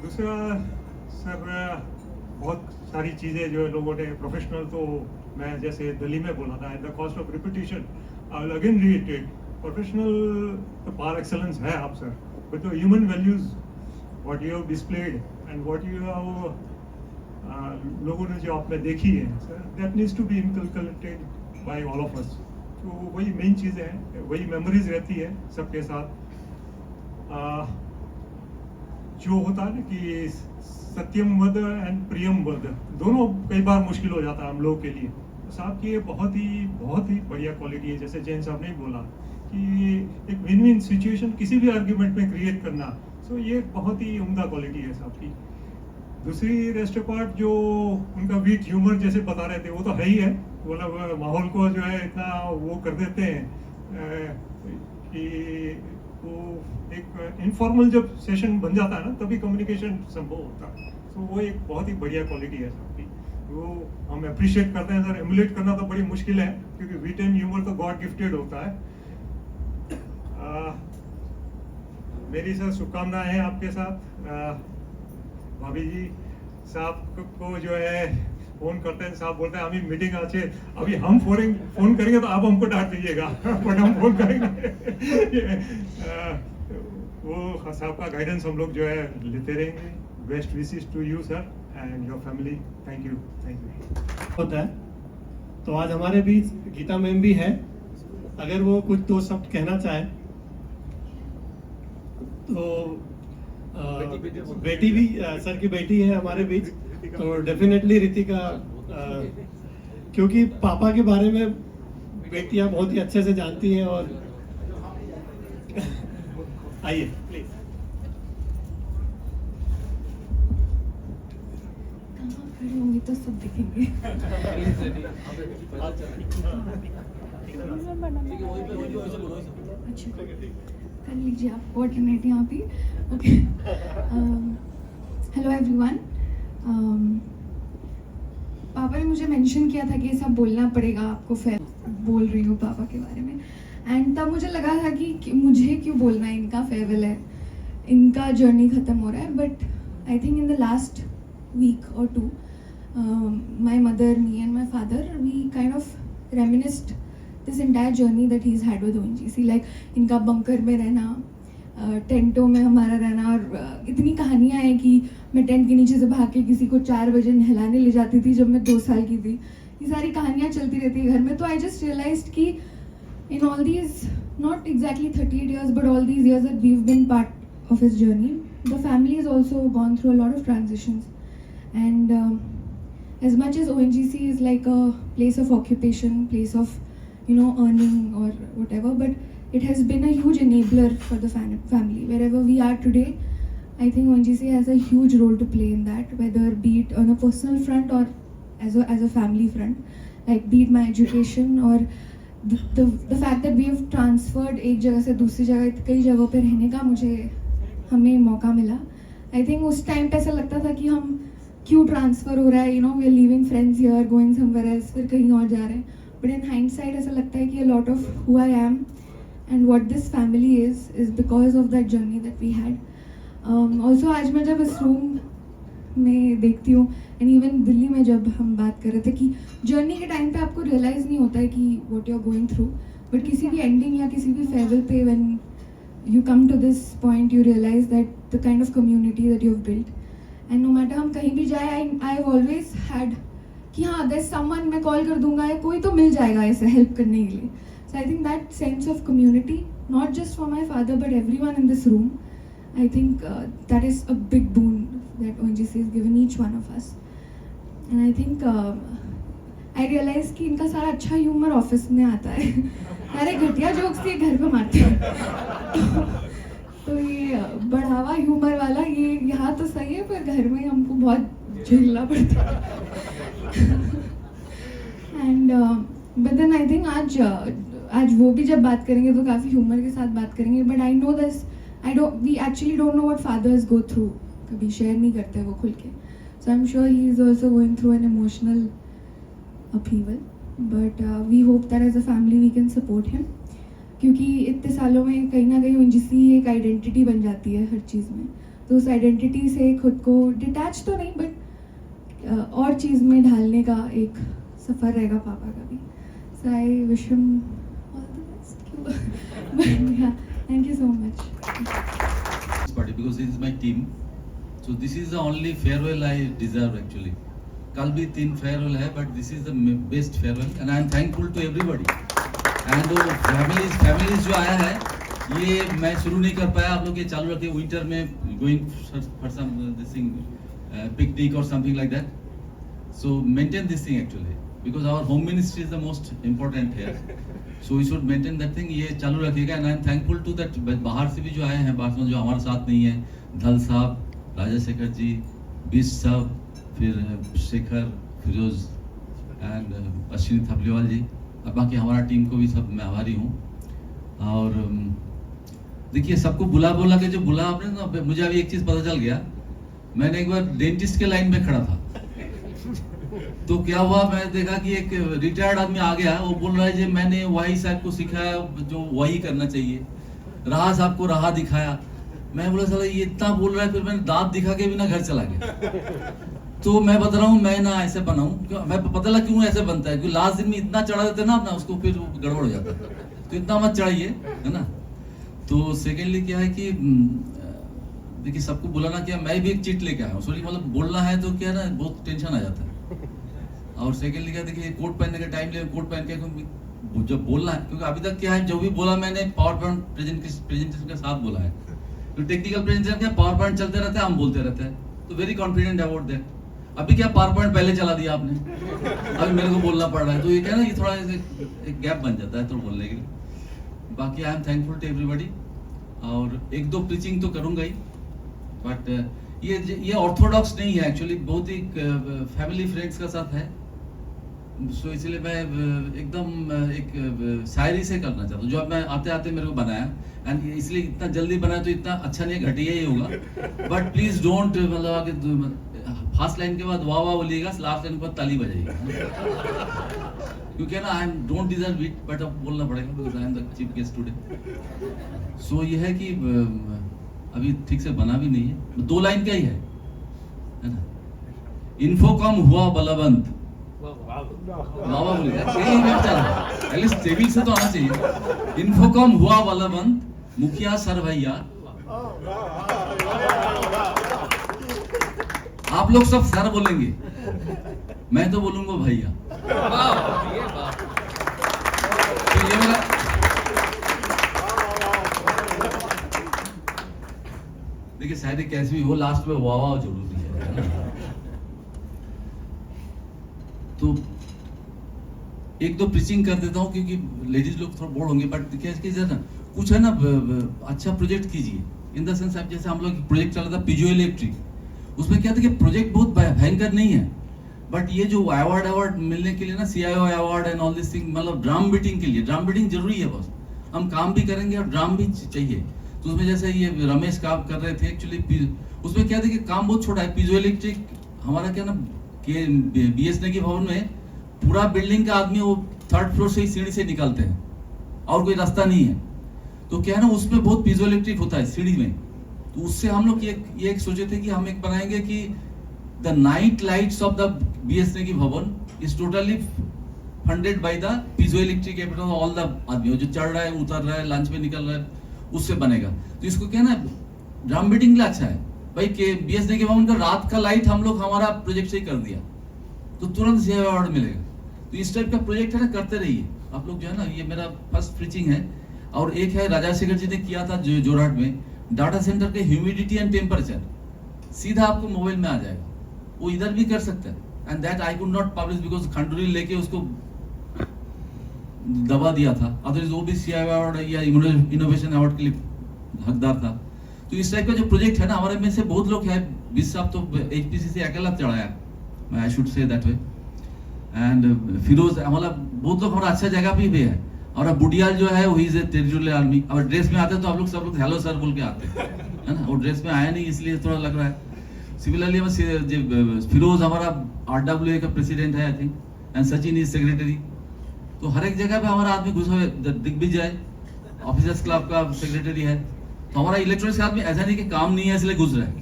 दूसरा सर बहुत सारी चीज़ें जो लोगों ने प्रोफेशनल, तो मैं जैसे दिल्ली में बोला था, at the cost of repetition I will again reiterate, professional तो पार एक्सेलेंस है आप sir, but the human values what you have displayed and what you have लोगों ने जो आप में देखी है sir, that needs to be inculcated by all of us. तो वही मेन चीज़ है, वही मेमोरीज रहती है सबके साथ। जो होता है ना कि सत्यम वद एंड प्रियम वद, दोनों कई बार मुश्किल हो जाता है हम लोग के लिए। तो साहब की ये बहुत ही बढ़िया क्वालिटी है, जैसे जैन साहब ने बोला कि एक विन विन सिचुएशन किसी भी आर्ग्यूमेंट में क्रिएट करना, सो ये बहुत ही उम्दा क्वालिटी है साहब की। दूसरी रेस्ट पार्ट जो उनका वीक ह्यूमर जैसे बता रहे थे, वो तो है ही है, मतलब माहौल को जो है इतना वो कर देते हैं कि वो एक इनफॉर्मल जब सेशन बन जाता है ना, तभी कम्युनिकेशन संभव होता है। तो वो एक बहुत ही बढ़िया क्वालिटी है सबकी, वो हम अप्रिशिएट करते हैं सर। एमुलेट करना तो बड़ी मुश्किल है, क्योंकि विट एंड ह्यूमर तो गॉड गिफ्टेड होता है। मेरी सर शुभकामनाएं हैं आपके साथ। भाभी जी साहब को जो है फोन करते हैं, साहब बोलते हैं अभी मीटिंग आछे, अभी हम फोन करेंगे तो आप हमको डांट दीजिएगा, बट हम फोन करेंगे। वो साहब का गाइडेंस हम लोग जो है लेते रहेंगे। Best wishes to you sir and your family. Thank you होता है। तो आज हमारे बीच गीता मैम भी है, अगर वो कुछ 2 शब्द कहना चाहे तो बेटी भी सर की बेटी है हमारे बीच, तो डेफिनेटली रितिका, क्योंकि पापा के बारे में बेटियां बहुत ही अच्छे से जानती हैं। और आइए प्लीज। खड़े होंगे तो सब दिखेंगे। कर लीजिए आप कोऑर्डिनेट यहाँ पे। Okay, hello everyone. पापा ने मुझे मेंशन किया था कि ये सब बोलना पड़ेगा आपको, फिर बोल रही हूँ पापा के बारे में। एंड तब मुझे लगा था कि मुझे क्यों बोलना है, इनका फेयरवेल है, इनका जर्नी ख़त्म हो रहा है। But I think in the last week or 2 my mother, me and my father, we kind of reminisced this entire journey that he's had with ONGC, like इनका बंकर में रहना, टेंटों में हमारा रहना, और इतनी कहानियाँ हैं कि मैं टेंट के नीचे से भाग के किसी को 4 बजे नहलाने ले जाती थी जब मैं 2 साल की थी। ये सारी कहानियाँ चलती रहती है घर में। तो आई जस्ट रियलाइज्ड कि in all these, not exactly 38 years, but all these years that we've been part of his journey, the family has also gone through a lot of transitions. And as much as ONGC is like a place of occupation, place of, you know, earning or whatever, but it has been a huge enabler for the family. Wherever we are today, I think ONGC has a huge role to play in that, whether be it on a personal front or as a family front, like be it my education or the fact that we have transferred एक जगह से दूसरी जगह, कई जगहों पे रहने का हमें मौका मिला। I think उस टाइम पे ऐसा लगता था कि हम क्यों ट्रांसफ़र हो रहा है, you know, we are leaving friends here, going somewhere else, फिर कहीं और जा रहे हैं। बट इन हाइंडसाइट ऐसा लगता है कि a lot of who I am and what this family is because of that journey that we had. Also आज मैं जब इस रूम में देखती हूँ, एंड इवन दिल्ली में जब हम बात कर रहे थे कि जर्नी के टाइम पे आपको रियलाइज़ नहीं होता है कि what you are going through, but किसी भी एंडिंग या किसी भी फेयरवेल पे when you come to this point you realize that the kind of community that you have built. And no matter हम कहीं भी जाए, आई हैव ऑलवेज हैड कि हाँ there's someone, मैं कॉल कर दूंगा या कोई तो मिल जाएगा ऐसे हेल्प करने के लिए. So I think that sense of community, not just for my father but everyone in this room, I think that is a big boon that ONGC has given each one of us. And I think I realize कि इनका सारा अच्छा humour office में आता है. सारे घटिया jokes के घर पे मारते हैं. तो ये बढ़ावा ह्यूमर वाला ये यहाँ तो सही है पर घर में हमको बहुत झेलना पड़ता है. And but then I think आज वो भी जब बात करेंगे तो काफ़ी ह्यूमर के साथ बात करेंगे. But I know this, we actually don't know what fathers go through. कभी शेयर नहीं करते वो खुल के. So I am sure he is also going through an emotional upheaval. But we hope that as a family we can support him, क्योंकि इतने सालों में कहीं ना कहीं ONGC एक आइडेंटिटी बन जाती है हर चीज़ में. तो उस आइडेंटिटी से खुद को डिटैच तो नहीं बट और चीज़ में ढालने का एक सफ़र रहेगा पापा का भी. So I wish him all the best. Thank you so much. Because this is my team, so this is the only farewell I deserve actually. कल भी 3 farewell है, but this is the best farewell and I am thankful to everybody. And वो families जो आया है, ये मैं शुरू नहीं कर पाया. आप लोग ये चालू रखिए. विंटर में going for some this thing picnic or something like that. So maintain this thing actually, because our home ministry is the most important here. So we should maintain that thing. ये चालू रखिएगा. And I am thankful to that. बाहर से भी जो आए हैं, बाहर में जो हमारे साथ नहीं है, धल साहब, राजा शेखर जी, बीस साहब, फिर शेखर, फिरोज एंड अश्विनी थपलीवाल जी, और बाकी हमारा टीम को भी सब मैं आभारी हूँ. और देखिए सबको बुला के जो बुला आपने ना, मुझे अभी एक चीज़ पता चल गया. मैंने एक बार डेंटिस्ट के लाइन में खड़ा था, तो क्या हुआ, मैं देखा कि एक रिटायर्ड आदमी आ गया. वो बोल रहा है जी मैंने वही साहब को सिखाया जो वही करना चाहिए, राह साहब को राह दिखाया. मैं बोला साला ये इतना बोल रहा है, फिर मैंने दांत दिखा के भी ना घर चला गया. तो मैं बता रहा हूँ मैं ना ऐसे बनाऊं, मैं पता लगा क्यों ऐसे बनता है, क्योंकि लास्ट दिन में इतना चढ़ा देते ना अपना, उसको फिर गड़बड़ हो जाता है. तो इतना मत चढ़ाइए, है ना. तो सेकेंडली क्या है कि देखिए सबको बुलाना क्या, मैं भी एक चिट लेके आया हूँ. सॉरी मतलब बोलना है तो क्या है ना, बहुत टेंशन आ जाता है. और सेकेंडली क्या, देखिए कोट पहनने का टाइम ले, कोट पहन के जब बोलना है, क्योंकि अभी तक क्या है जो भी बोला मैंने पावर पॉइंट प्रेजेंटेशन के साथ बोला है. तो टेक्निकल प्रेजेंटेशन क्या, पावर पॉइंट चलते रहते हैं, हम बोलते रहते हैं. तो वेरी कॉन्फिडेंट अबाउट दैट. अभी क्या पावर पॉइंट पहले चला दिया आपने, अभी मेरे को बोलना पड़ रहा है. तो ये क्या है ना, ये थोड़ा एक गैप बन जाता है तो बोलने के लिए. बाकी I am thankful to everybody. और 1-2 प्रीचिंग तो करूंगा ही, बट ये ऑर्थोडॉक्स नहीं है एक्चुअली, बहुत ही फैमिली फ्रेंड्स का साथ है. सो इसलिए मैं एकदम एक शायरी से करना चाहता हूँ, जो अब मैं आते आते मेरे को बनाया. एंड इसलिए इतना जल्दी बनाया तो इतना अच्छा नहीं, घटिया ही होगा. बट प्लीज डोंट मतलब आगे फर्स्ट लाइन के बाद वाह वाह बोलिएगा, लास्ट लाइन के बाद ताली बजाइएगा, क्योंकि ना I don't deserve it, but अब बोलना पड़ेगा because I am the chief guest today. So ये है कि अभी ठीक से बना भी नहीं है, 2 लाइन का ही है ना. इन्फोकॉम हुआ बलवंत, वाह बोलिएगा, एटलीस्ट टेबल से तो आना चाहिए. इन्फोकॉम हुआ बलवंत, मुखिया सर भैया. आप लोग सब सर बोलेंगे, मैं तो बोलूंगा भैया. तो ये मेरा देखिए शायद कैसे भी हो, लास्ट में वाह वाह जरूरी है. तो 1-2 प्रीचिंग कर देता हूँ, क्योंकि लेडीज लोग थोड़ा बोर होंगे. बट क्या ना, कुछ है ना अच्छा प्रोजेक्ट कीजिए. इन द सेंस जैसे हम लोग प्रोजेक्ट चला था पिजो इलेक्ट्रिक, उसमें क्या था कि प्रोजेक्ट बहुत भयंकर नहीं है, बट ये जो अवार्ड मिलने के लिए ना, CIO award and all this thing, मतलब ड्राम बीटिंग के लिए, ड्राम बीटिंग जरूरी है. बस हम काम भी करेंगे और ड्राम भी चाहिए. तो उसमें जैसे ये रमेश काम कर रहे थे एक्चुअली, उसमें क्या था कि काम बहुत छोटा है. पिजो इलेक्ट्रिक हमारा क्या ना कि BSNL के भवन में पूरा बिल्डिंग का आदमी वो 3rd फ्लोर से ही सीढ़ी से निकलते हैं और कोई रास्ता नहीं है. तो क्या है ना, उसमें बहुत पिजो इलेक्ट्रिक होता है सीढ़ी में. तो उससे हम लोग ये एक सोचे थे कि हम एक बनाएंगे कि the night lights of the BSNL की भवन is totally funded by the piezo electric capital. All the आदमी जो चढ़ रहा है, उतर रहा है, लंच में निकल रहा है, उससे बनेगा. तो इसको क्या ना ड्राम बीटिंग के लिए अच्छा है भाई कि BSNL के भवन का रात का लाइट हम लोग हमारा प्रोजेक्ट से ही कर दिया. तो तुरंत CI अवार्ड मिलेगा। तो इस टाइप का प्रोजेक्ट है ना, करते रहिए आप लोग जो है ना। ये मेरा फर्स्ट प्रीचिंग है। और एक है राजा शेखर जी ने किया था जोरहाट में, डाटा सेंटर के ह्यूमिडिटी एंड टेम्परेचर सीधा आपको मोबाइल में आ जाएगा, वो इधर भी कर सकते हैं। And that I could not publish because Khanduri लेके उसको दबा दिया था, अदरवाइज वो भी CI अवार्ड या इनोवेशन अवार्ड के लिए हकदार था। तो इस टाइप का जो प्रोजेक्ट है ना, हमारे में से बहुत लोग हैं, 20 साहब तो HPC से अकेला चढ़ाया, I should say that way. And Firoz हमारा बहुत लोग हमारा अच्छा जगह पे भी है। और अब बुडियाल जो है वो इज टेरिटोरियल आर्मी। अब ड्रेस में आते तो आप लोग सब लोग हेलो सर बोल के आते है ना, वो ड्रेस में आया नहीं इसलिए थोड़ा लग रहा है। सिमिलरली फिरोज हमारा RWA का प्रेसिडेंट है I think, and Sachin is secretary. तो हर एक जगह पे हमारा आदमी घुसा हुआ है। दिग्विजय ऑफिसर्स क्लब का सेक्रेटरी है। तो हमारा इलेक्ट्रॉनिक्स आदमी ऐसा नहीं कि काम नहीं है इसलिए घुस रहा है,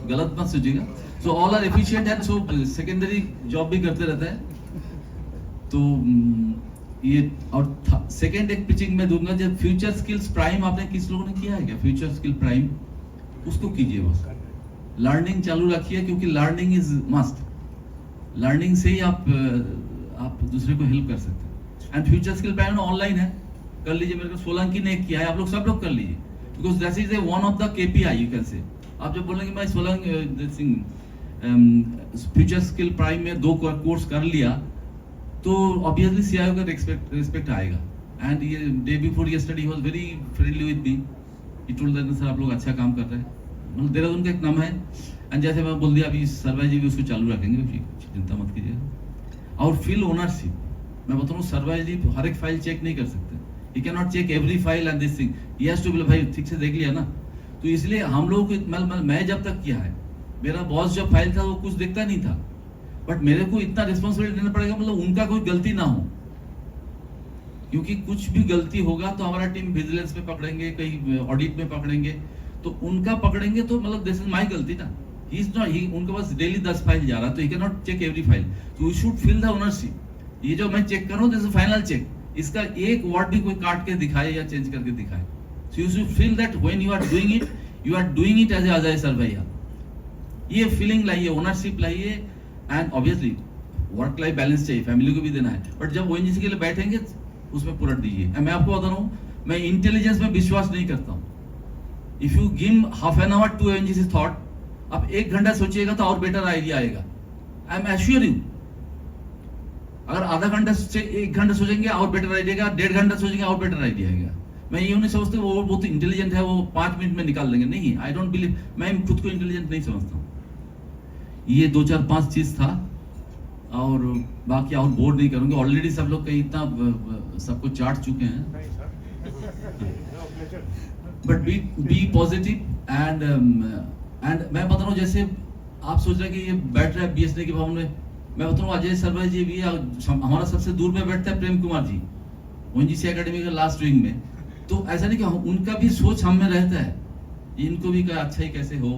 गलत मत सोचिएगा। So all are efficient and so secondary job भी करते रहते हैं। तो ये और सेकेंड एक पिचिंग में दूंगा, जब फ्यूचर स्किल्स प्राइम आपने किस लोगों ने किया है क्या? फ्यूचर स्किल प्राइम उसको कीजिए, बस लर्निंग चालू रखिए, क्योंकि लर्निंग इज मस्ट। लर्निंग से ही आप दूसरे को हेल्प कर सकते हैं। And future skill prime online है, कर लीजिए। मेरे को सोलंकी ने किया है, आप लोग सब लोग कर लीजिए, because that is a one of the KPI you can say. आप जब बोलेंगे मैं फ्यूचर स्किल प्राइम में 2 कोर्स कर लिया, तो ऑब्वियसली CIO का रिस्पेक्ट आएगा। एंड ये day before yesterday he was very friendly with me, he told that sir आप लोग अच्छा काम कर रहे हैं। मतलब देहरादून का एक नाम है। एंड जैसे मैं बोल दिया अभी सर्वाई जी भी उसको चालू रखेंगे, चिंता मत कीजिएगा। और फील ओनरशिप, मैं बताऊँ सर्वाई जी हर एक फाइल चेक नहीं कर सकते, he can not check every file and this thing, he has to be भाई ठीक से देख लिया ना। तो इसलिए हम लोगों को मैं जब तक किया है, मेरा बॉस जब फाइल था वो कुछ देखता नहीं था, बट मेरे को इतना रिस्पॉन्सिबिलिटी लेना पड़ेगा, मतलब उनका कोई गलती ना हो। क्योंकि कुछ भी गलती होगा तो हमारा टीम विजिलेंस में पकड़ेंगे, कहीं ऑडिट में पकड़ेंगे, तो उनका पकड़ेंगे तो मतलब दिस इज माय गलती ना। ही इज नॉट, ही उनके पास डेली 10 फाइल जा रहा है, तो he can not check every file. तो you should feel the ownership. ये जो मैं चेक कर रहा हूँ दिस इज फाइनल चेक, इसका एक वर्ड भी कोई काट के दिखाए या चेंज करके दिखाए। So you should feel that when you are doing it, you are doing it as a Ajay sir भैया। ये फीलिंग लाइए, ओनरशिप लाइए। And obviously work life balance चाहिए, फैमिली को भी देना है, बट जब ONGC के लिए बैठेंगे उसमें पूरा दीजिए। मैं आपको बता रहा हूँ, मैं इंटेलिजेंस में विश्वास नहीं करता हूँ। If you give half an hour to ONGC thought, आप 1 घंटा सोचिएगा तो और बेटर आइडिया आएगा। आई एम एश्योर यू, अगर आधा घंटा से 1 घंटा सोचेंगे और बेटर आइडिया, 1.5 घंटा सोचेंगे और बेटर आइडिया आएगा। मैं ये नहीं समझता वो बहुत इंटेलिजेंट है, वो 5 मिनट में निकाल देंगे, नहीं। आई डोंट बिलीव, मैं खुद को इंटेलिजेंट नहीं समझता हूँ। ये 2 4 5 चीज था, और बाकी और बोर नहीं करूंगे, ऑलरेडी सब लोग कहीं इतना सबको चाट चुके हैं। बट बी पॉजिटिव एंड मैं बता रहा हूँ, जैसे आप सोच रहे हैं कि ये बैठ रहा है BSNL के भवन में, मैं बता रहा हूँ अजय सरभाई जी भी, हमारा सबसे दूर में बैठता है प्रेम कुमार जी ONGC एकेडमी का लास्ट विंग में। तो ऐसा नहीं कि उनका भी सोच हम में रहता है, इनको भी क्या अच्छा ही कैसे हो।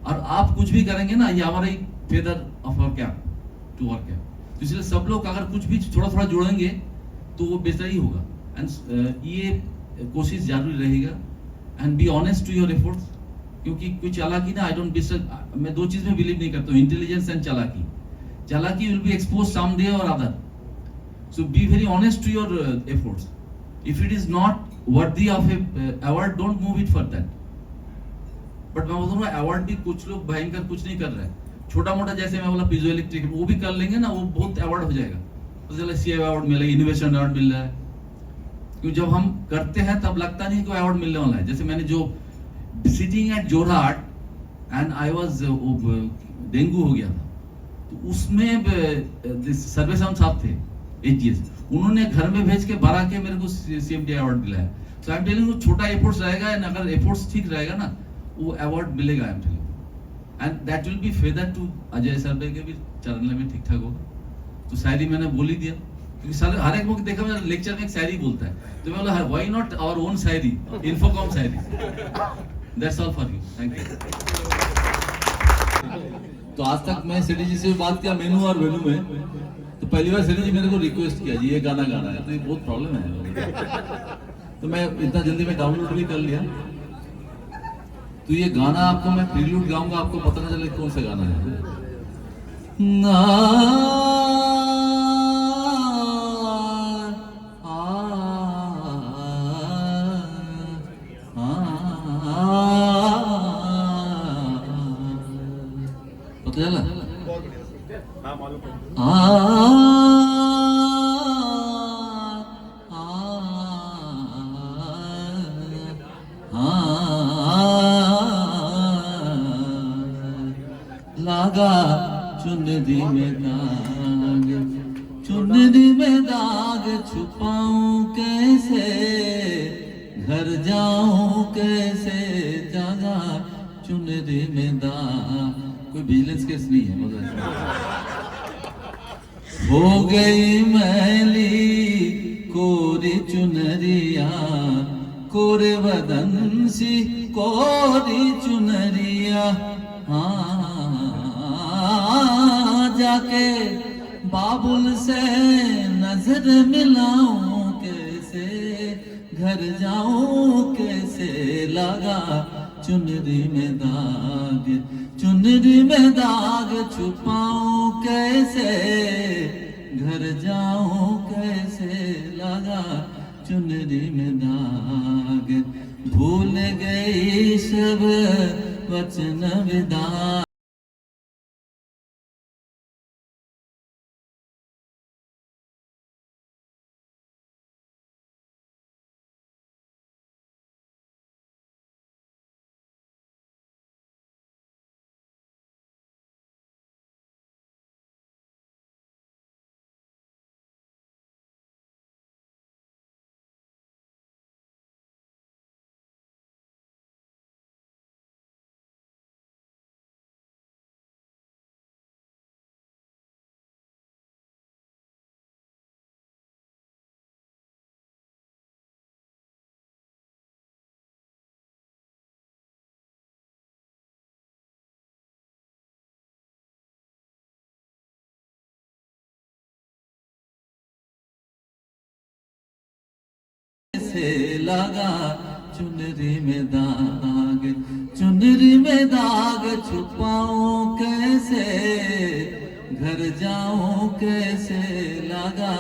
और आप कुछ भी करेंगे ना, ये हमारा ही feather of our cap to our cap. तो इसलिए सब लोग अगर कुछ भी थोड़ा थोड़ा जोड़ेंगे तो वो बेहतर ही होगा। एंड ये कोशिश जारी रहेगा। And be honest to your efforts, क्योंकि कोई चालाकी ना, आई डोंट बिलीव, मैं 2 चीज में बिलीव नहीं करता हूँ, इंटेलिजेंस एंड चालाकी। चालाकी will be expose some day or other, so be very honest to your efforts. If it is not worthy of a award, don't move it for that. But मैं बोल रहा हूँ award भी कुछ लोग भयंकर कुछ नहीं कर रहे हैं, छोटा मोटा, जैसे मैं बोला पीजो इलेक्ट्रिक, वो भी कर लेंगे ना, वो बहुत अवार्ड हो जाएगा। तो चलो CI अवार्ड मिलेगा, इनोवेशन अवार्ड मिल रहा है। क्योंकि जब हम करते हैं तब लगता नहीं कोई अवार्ड मिलने वाला है। जैसे मैंने जो sitting at Jorhat and I was dengue हो गया था, तो उसमें सर्वेश्वर साहब थे AGS, उन्होंने घर में भेज के भरा के मेरे को CMD अवार्ड दिलाया। So I am telling you, छोटा एफर्ट्स रहेगा, एंड अगर एफर्ट्स ठीक रहेगा ना, वो अवार्ड मिलेगा। I am telling, and that will be feather to Ajay sir के भी चरण में ठीक ठाक होगा। तो शायरी मैंने बोल ही दिया, क्योंकि सारे हर एक को देखा मैं लेक्चर में एक शायरी बोलता है, तो मैं बोला व्हाई नॉट आवर ओन शायरी, इन्फोकॉम शायरी। That's all for you, thank you. तो आज तक मैं सेठी जी से बात किया मेनू और वेनू में, तो पहली बार सेठी जी मेरे को रिक्वेस्ट किया जी ये गाना गाना है, तो ये बहुत प्रॉब्लम है। तो मैं इतना जल्दी में डाउनलोड भी कर लिया। तो ये गाना आपको मैं प्रील्यूड गाऊंगा, आपको पता ना चले कौन सा गाना है। पता चला लागा चुनरी में दाग, चुनरी में दाग छुपाऊं कैसे, घर जाऊं कैसे, जागा चुनरी में दाग। कोई विजिलेंस केस नहीं है मगर हो गई मैली कोरी चुनरिया, कोरे बदन सी कोरी चुनरिया। जाके बाबुल से नजर मिलाऊं कैसे, घर जाऊं कैसे, लगा चुनरी में दाग, चुनरी में दाग छुपाऊं कैसे, घर जाऊं कैसे, लगा चुनरी में दाग। भूल गई सब वचन विदा। से लगा चुनरी में दाग, चुनरी में दाग छुपाऊं कैसे, घर जाऊं कैसे, लगा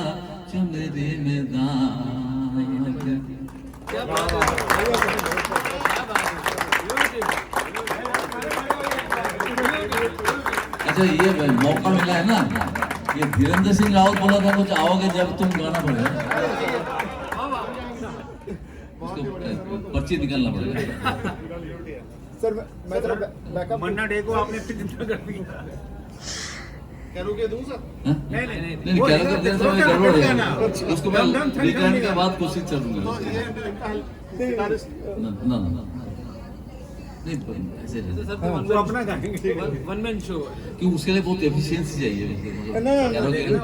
चुनरी में दाग। अच्छा ये मौका मिला है ना, ये धीरेन्द्र सिंह रावत बोला था कुछ आओगे जब तुम गाना पड़ेगा, पर्ची निकालना पड़ेगा। सर मैं थोड़ा बैकअप मन्ना डे को आपने कितना कर दिया, कैरोके दूं सर? नहीं कैरोके देने से गड़बड़ है, उसको मैं रिकॉर्ड के बाद कोशिश करूंगा। ना नहीं ऐसे तो अपना गाएंगे वन मैन शो, कि उसके लिए बहुत एफिशिएंसी चाहिए,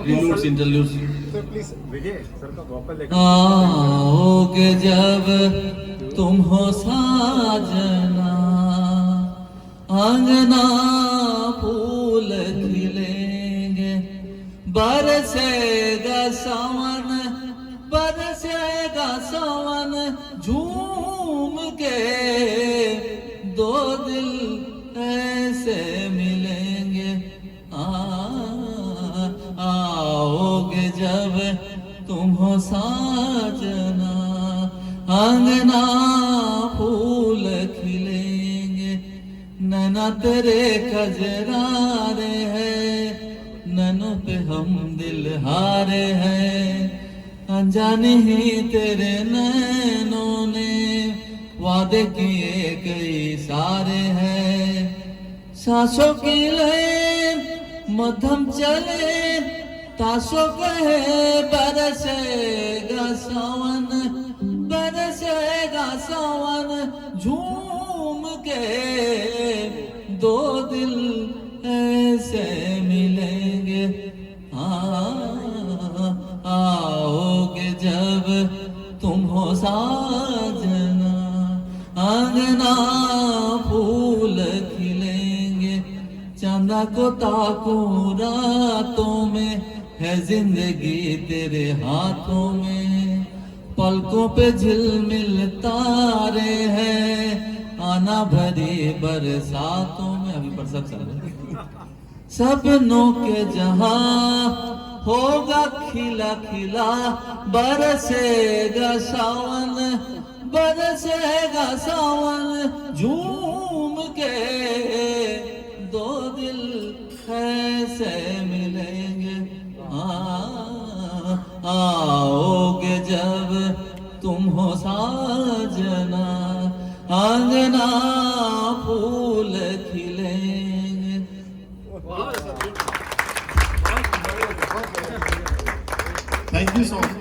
प्रीलूड्स इंटरलूड्स। प्लीज विजय सर का वोकल लेकर आओगे जब तुम हो साजना, आंगना फूल खिलेंगे, बरसेगा सावन, बरसेगा सावन, झूम के दो दिल ऐसे मिलेंगे। आओगे जब तुम हो साजना, आंगना फूल खिलेंगे, नैना तेरे कजरारे हैं, नैनों पे हम दिल हारे हैं, अनजाने ही तेरे नैनों ने वादे किए कई सारे हैं, सांसों की लेन मध्यम चले, ताशों कहे बरसेगा सावन, बरसेगा सावन, झूम के दो दिल ऐसे मिलेंगे। आओगे जब तुम हो साजना, आंगना फूल खिलेंगे, चांदा को ताकूं रातों में, है जिंदगी तेरे हाथों में, पलकों पे झिलमिल तारे हैं, आना भरी बरसातों में। अभी बरसात चल रही, सपनों के जहां होगा खिला खिला, बरसेगा सावन, बरसेगा सावन, झूम के दो दिल कैसे मिलेंगे, आओगे जब तुम हो साजना, आंगना फूल खिलेंगे। Thank you so much.